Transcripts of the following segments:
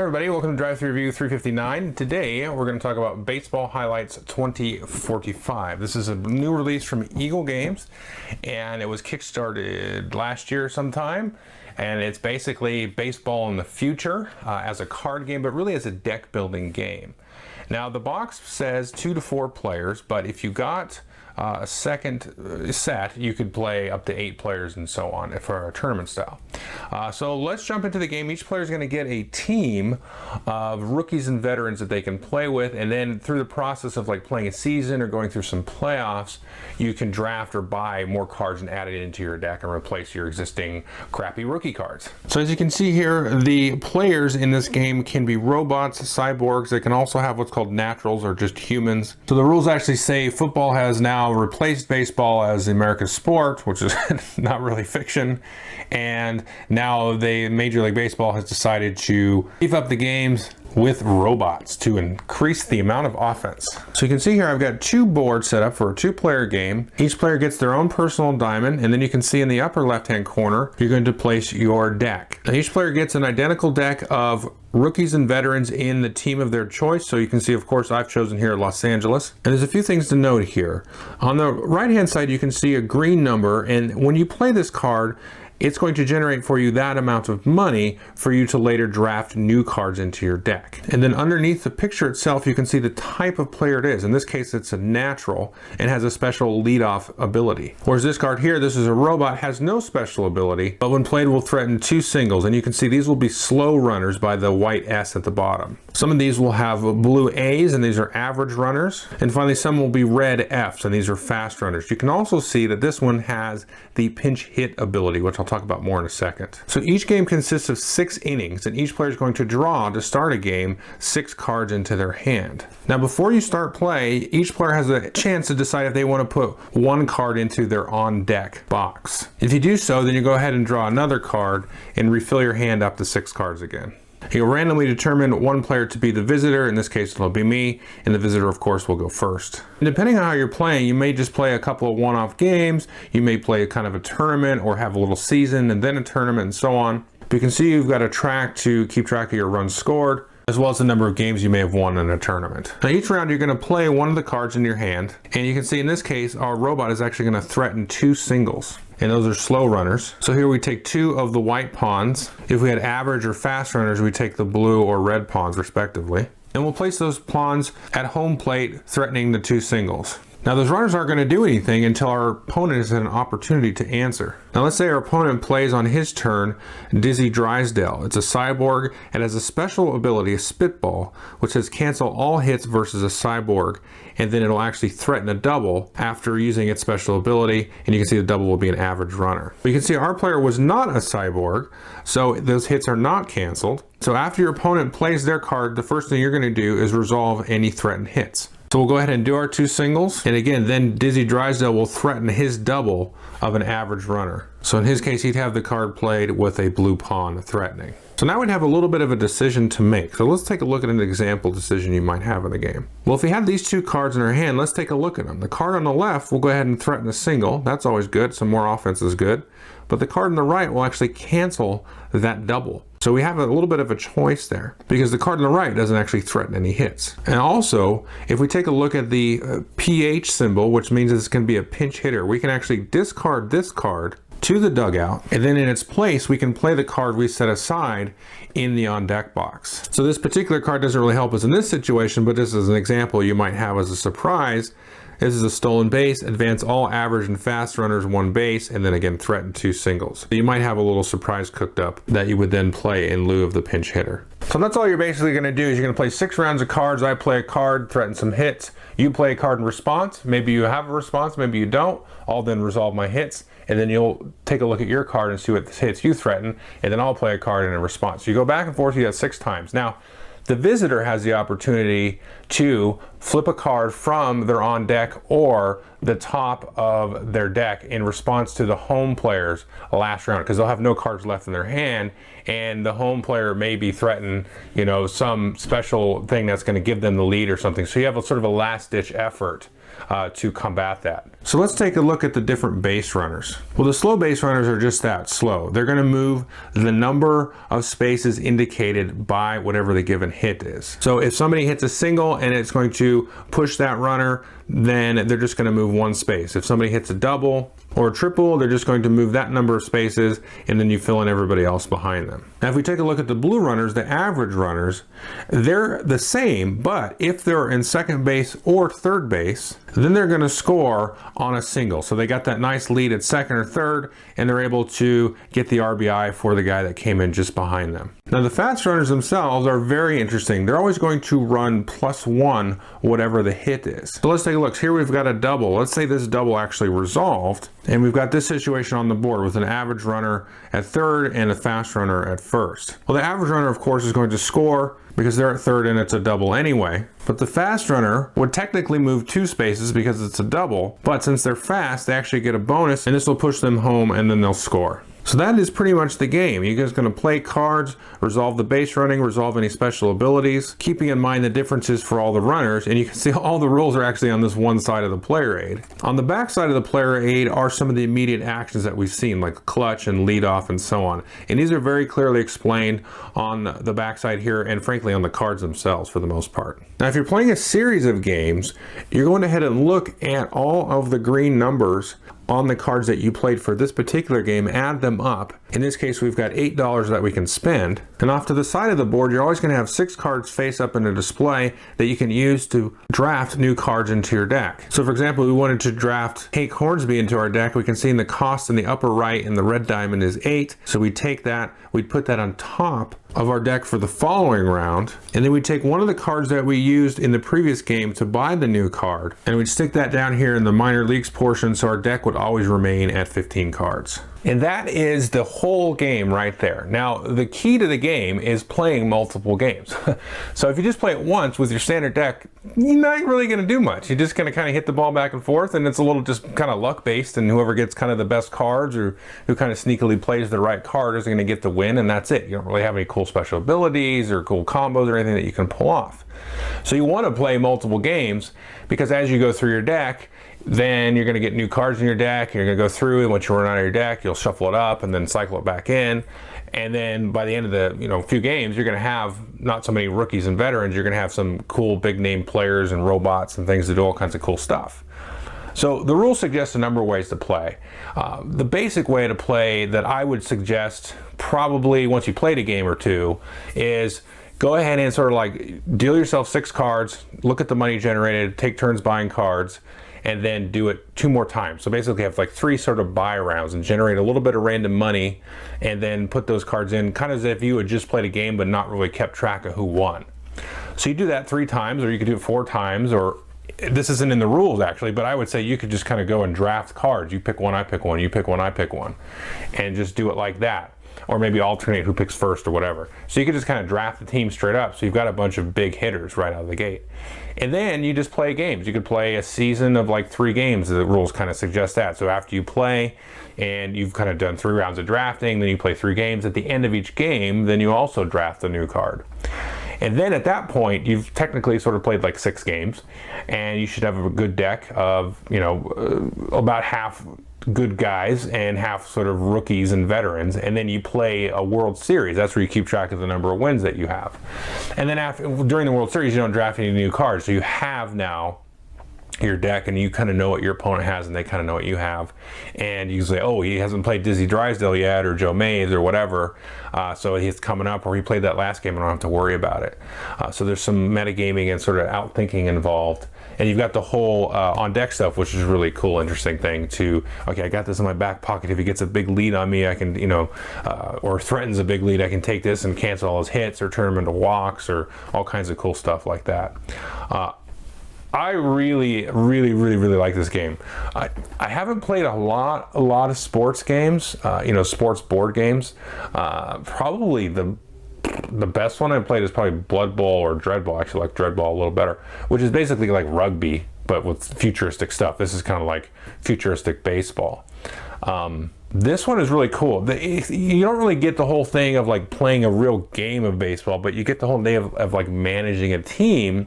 Everybody, welcome to Drive Thru Review 359. Today we're going to talk about Baseball Highlights 2045. This is a new release from Eagle Games, and it was kickstarted last year sometime. And it's basically baseball in the future as a card game, but really as a deck building game. Now the box says 2 to 4 players, but if you got a second set, you could play up to 8 players and so on for a tournament style. So let's jump into the game. Each player is going to get a team of rookies and veterans that they can play with, and then through the process of like playing a season or going through some playoffs, you can draft or buy more cards and add it into your deck and replace your existing crappy rookie cards. So as you can see here, the players in this game can be robots, cyborgs. They can also have what's called naturals or just humans. So the rules actually say football has now replaced baseball as America's sport, which is not really fiction, and now Major League Baseball has decided to beef up the games with robots to increase the amount of offense. So you can see here I've got 2 boards set up for a 2-player game. Each player gets their own personal diamond, and then you can see in the upper left hand corner you're going to place your deck. Now each player gets an identical deck of rookies and veterans in the team of their choice. So you can see, of course, I've chosen here Los Angeles. And there's a few things to note here. On the right hand side you can see a green number, and when you play this card, it's going to generate for you that amount of money for you to later draft new cards into your deck. And then underneath the picture itself, you can see the type of player it is. In this case, it's a natural and has a special leadoff ability. Whereas this card here, this is a robot, has no special ability, but when played will threaten 2 singles. And you can see these will be slow runners by the white S at the bottom. Some of these will have blue A's, and these are average runners. And finally, some will be red F's, and these are fast runners. You can also see that this one has the pinch hit ability, which I'll talk about more in a second. So each game consists of 6 innings, and each player is going to draw to start a game 6 cards into their hand. Now before you start play, each player has a chance to decide if they want to put 1 card into their on deck box. If you do so, then you go ahead and draw another card and refill your hand up to 6 cards again. You'll randomly determine 1 player to be the visitor. In this case, it'll be me, and the visitor, of course, will go first. And depending on how you're playing, you may just play a couple of one-off games. You may play kind of a tournament or have a little season and then a tournament and so on. But you can see you've got a track to keep track of your runs scored, as well as the number of games you may have won in a tournament. Now each round you're going to play one of the cards in your hand, and you can see in this case our robot is actually going to threaten 2 singles, and those are slow runners. So here we take 2 of the white pawns. If we had average or fast runners, we take the blue or red pawns respectively, and we'll place those pawns at home plate threatening the 2 singles. Now those runners aren't going to do anything until our opponent has had an opportunity to answer. Now let's say our opponent plays on his turn Dizzy Drysdale. It's a cyborg and has a special ability, a spitball, which says cancel all hits versus a cyborg, and then it'll actually threaten a double after using its special ability, and you can see the double will be an average runner. But you can see our player was not a cyborg, so those hits are not canceled. So after your opponent plays their card, the first thing you're going to do is resolve any threatened hits. So we'll go ahead and do our 2 singles, and again then Dizzy Drysdale will threaten his double of an average runner. So in his case he'd have the card played with a blue pawn threatening. So now we'd have a little bit of a decision to make. So let's take a look at an example decision you might have in the game. Well, if we have these 2 cards in our hand, let's take a look at them. The card on the left will go ahead and threaten a single. That's always good. Some more offense is good. But the card on the right will actually cancel that double. So we have a little bit of a choice there because the card on the right doesn't actually threaten any hits. And also, if we take a look at the PH symbol, which means it's going to be a pinch hitter, we can actually discard this card to the dugout, and then in its place we can play the card we set aside in the on deck box. So this particular card doesn't really help us in this situation, but this is an example you might have as a surprise. This is a stolen base, advance all average and fast runners 1 base, and then again threaten 2 singles. So you might have a little surprise cooked up that you would then play in lieu of the pinch hitter. So that's all you're basically going to do is you're going to play 6 rounds of cards. I play a card, threaten some hits. You play a card in response. Maybe you have a response, maybe you don't. I'll then resolve my hits, and then you'll take a look at your card and see what hits you threaten, and then I'll play a card in a response. So you go back and forth, you have 6 times. Now, the visitor has the opportunity to flip a card from their on deck or the top of their deck in response to the home player's last round, because they'll have no cards left in their hand, and the home player may be threatened, you know, some special thing that's going to give them the lead or something. So you have a sort of a last ditch effort to combat that. So let's take a look at the different base runners. Well, the slow base runners are just that, slow. They're going to move the number of spaces indicated by whatever the given hit is. So if somebody hits a single and it's going to push that runner, then they're just going to move one space. If somebody hits a double or a triple, they're just going to move that number of spaces, and then you fill in everybody else behind them. Now, if we take a look at the blue runners, the average runners, they're the same, but if they're in second base or third base, then they're going to score on a single. So they got that nice lead at second or third, and they're able to get the RBI for the guy that came in just behind them. Now, the fast runners themselves are very interesting. They're always going to run +1, whatever the hit is. So let's take a look. Here we've got a double. Let's say this double actually resolved, and we've got this situation on the board with an average runner at third and a fast runner at first. Well, the average runner, of course, is going to score because they're at third and it's a double anyway. But the fast runner would technically move 2 spaces because it's a double, but since they're fast, they actually get a bonus, and this will push them home, and then they'll score. So that is pretty much the game. You guys are going to play cards, resolve the base running, resolve any special abilities, keeping in mind the differences for all the runners, and you can see all the rules are actually on this one side of the player aid. On the back side of the player aid are some of the immediate actions that we've seen, like clutch and lead off and so on. And these are very clearly explained on the back side here, and frankly on the cards themselves for the most part. Now, if you're playing a series of games, you're going ahead and look at all of the green numbers on the cards that you played for this particular game, add them up. In this case, we've got $8 that we can spend. And off to the side of the board, you're always going to have 6 cards face up in a display that you can use to draft new cards into your deck. So for example, we wanted to draft Hank Hornsby into our deck. We can see in the cost in the upper right, and the red diamond is 8. So we take that, we'd put that on top of our deck for the following round, and then we take one of the cards that we used in the previous game to buy the new card, and we'd stick that down here in the minor leagues portion, so our deck would always remain at 15 cards. And that is the whole game right there. Now, the key to the game is playing multiple games. So if you just play it once with your standard deck, you're not really going to do much. You're just going to kind of hit the ball back and forth, and it's a little just kind of luck based, and whoever gets kind of the best cards or who kind of sneakily plays the right card is going to get the win, and that's it. You don't really have any cool special abilities or cool combos or anything that you can pull off. So you want to play multiple games, because as you go through your deck, then you're going to get new cards in your deck, and you're going to go through, and once you run out of your deck, you'll shuffle it up and then cycle it back in. And then by the end of the few games, you're going to have not so many rookies and veterans. You're going to have some cool big name players and robots and things that do all kinds of cool stuff. So the rules suggest a number of ways to play. The basic way to play that I would suggest, probably once you played a game or two, is go ahead and sort of like deal yourself 6 cards, look at the money generated, take turns buying cards, and then do it 2 more times. So basically have like 3 sort of buy rounds and generate a little bit of random money, and then put those cards in kind of as if you had just played a game but not really kept track of who won. So you do that 3 times, or you could do it 4 times, or this isn't in the rules actually, but I would say you could just kind of go and draft cards. You pick one, I pick one, you pick one, I pick one, and just do it like that. Or maybe alternate who picks first or whatever. So you could just kind of draft the team straight up, so you've got a bunch of big hitters right out of the gate. And then you just play games. You could play a season of like 3 games. The rules kind of suggest that. So after you play and you've kind of done 3 rounds of drafting, then you play 3 games. At the end of each game, then you also draft a new card. And then at that point, you've technically sort of played like 6 games, and you should have a good deck of, about half good guys and half sort of rookies and veterans. And then you play a World Series. That's where you keep track of the number of wins that you have. And then during the World Series, you don't draft any new cards. So you have now your deck, and you kind of know what your opponent has, and they kind of know what you have. And you say, oh, he hasn't played Dizzy Drysdale yet, or Joe Mays or whatever, so he's coming up, or he played that last game, and I don't have to worry about it. So there's some metagaming and sort of outthinking involved. And you've got the whole on deck stuff, which is a really cool, interesting thing to, okay, I got this in my back pocket. If he gets a big lead on me, I can, or threatens a big lead, I can take this and cancel all his hits or turn them into walks or all kinds of cool stuff like that. I really, really, really, really like this game. I haven't played a lot of sports games, sports board games. Probably the best one I've played is probably Blood Bowl or Dread Bowl. I actually like Dread Bowl a little better, which is basically like rugby, but with futuristic stuff. This is kind of like futuristic baseball. This one is really cool. You don't really get the whole thing of like playing a real game of baseball, but you get the whole thing of like managing a team.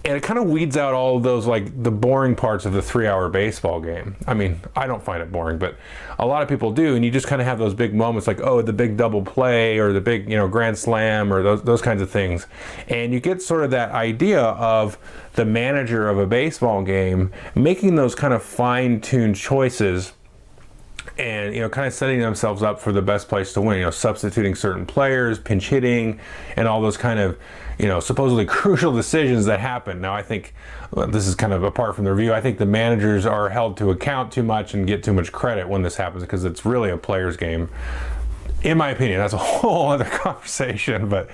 And it kind of weeds out all of those, like the boring parts of the 3-hour baseball game. I mean, I don't find it boring, but a lot of people do. And you just kind of have those big moments like, oh, the big double play or the big, grand slam or those kinds of things. And you get sort of that idea of the manager of a baseball game making those kind of fine-tuned choices and kind of setting themselves up for the best place to win, substituting certain players, pinch hitting, and all those kind of supposedly crucial decisions that happen. Now I think, well, this is kind of apart from the review, I think the managers are held to account too much and get too much credit when this happens, because it's really a player's game, in my opinion. That's a whole other conversation, but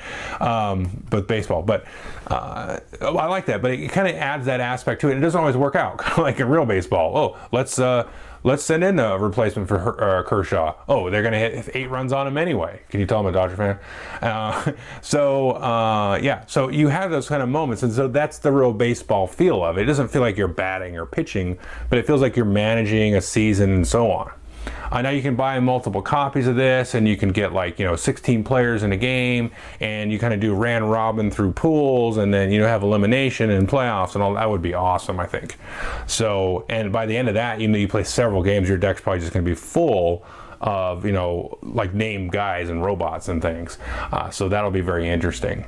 baseball. But I like that, but it kind of adds that aspect to it. It doesn't always work out, kind of like in real baseball. Oh, let's send in a replacement for Kershaw. Oh, they're going to hit 8 runs on him anyway. Can you tell I'm a Dodger fan? So you have those kind of moments, and so that's the real baseball feel of it. It doesn't feel like you're batting or pitching, but it feels like you're managing a season and so on. Now you can buy multiple copies of this, and you can get 16 players in a game, and you kind of do round robin through pools, and then have elimination and playoffs and all. That would be awesome, I think. So, and by the end of that, you play several games, your deck's probably just going to be full of like named guys and robots and things. So that'll be very interesting.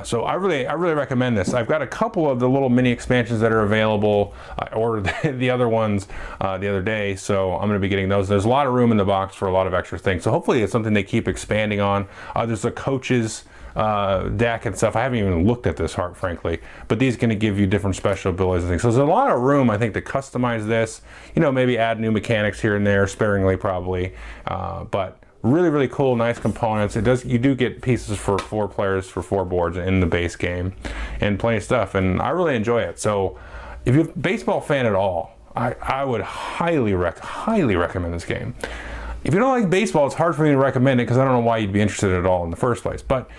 So I really recommend this. I've got a couple of the little mini expansions that are available. I ordered the other ones the other day, so I'm going to be getting those. There's a lot of room in the box for a lot of extra things, so hopefully it's something they keep expanding on. There's a coaches deck and stuff. I haven't even looked at this, frankly, but these are going to give you different special abilities and things. So there's a lot of room, I think, to customize this. Maybe add new mechanics here and there, sparingly probably, but really cool, nice components. You do get pieces for 4 players for 4 boards in the base game, and plenty of stuff, and I really enjoy it. So if you're a baseball fan at all, I would highly recommend this game. If you don't like baseball, it's hard for me to recommend it, because I don't know why you'd be interested at all in the first place. But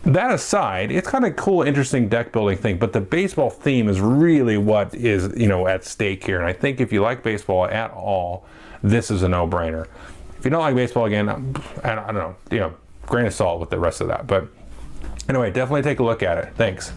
that aside, it's kind of cool, interesting deck building thing, but the baseball theme is really what is, at stake here. And I think if you like baseball at all, this is a no-brainer. If you don't like baseball, again, I don't know, grain of salt with the rest of that. But anyway, definitely take a look at it. Thanks.